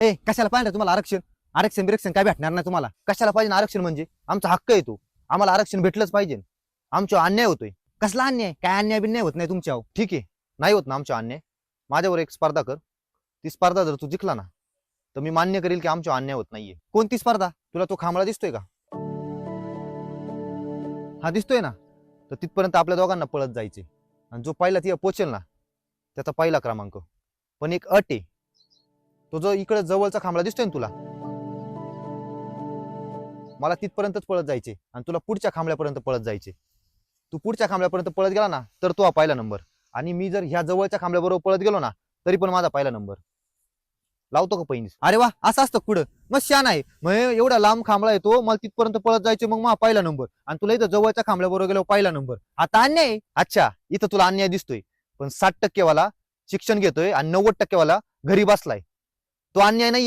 ए कशाला पाहिजे तुम्हाला आरक्षण? आरक्षण बिरक्षण काय भेटणार नाही तुम्हाला. कशाला पाहिजे आरक्षण? म्हणजे आमचा हक्क आहे तो. आम्हाला आरक्षण भेटलंच पाहिजे. आमच्यावर अन्याय होतोय. कसला अन्याय? काय अन्याय बिन्याय होत नाही तुमच्यावर. ठीक आहे, नाही होत ना आमच्या अन्याय. माझ्यावर एक स्पर्धा कर. ती स्पर्धा जर तू जिंकला ना तर मी मान्य करेल की आमच्यावर अन्याय होत नाहीये. कोणती स्पर्धा? तुला तो खांबळा दिसतोय का? हा दिसतोय ना. तर तिथपर्यंत आपल्या दोघांना पळत जायचे आणि जो पहिला तिथे पोचेल ना त्याचा पहिला क्रमांक. पण एक अट आहे. तो जो इकडे जवळचा खांबळा दिसतोय ना तुला, मला तिथपर्यंतच पळत जायचे आणि तुला पुढच्या खांबळ्यापर्यंत पळत जायचे. तू पुढच्या खांबळ्यापर्यंत पळत गेला ना तर तो हा पहिला नंबर. आणि मी जर ह्या जवळच्या खांबळ्याबरोबर पळत गेलो ना तरी पण माझा पहिला नंबर. लावतो का पैंज? अरे वा, असं असतं पुढं. मग शान आहे. मग एवढा लांब खांबळा येतो, मला तिथपर्यंत पळत जायचे, मग माझा पहिला नंबर. आणि तुला इथं जवळच्या खांबळ्याबरोबर गेलो पहिला नंबर. आता अन्याय. अच्छा, इथं तुला अन्याय दिसतोय. पण 60% वाला शिक्षण घेतोय आणि 90% वाला घरी बसलाय. तो अन्याय नाहीये.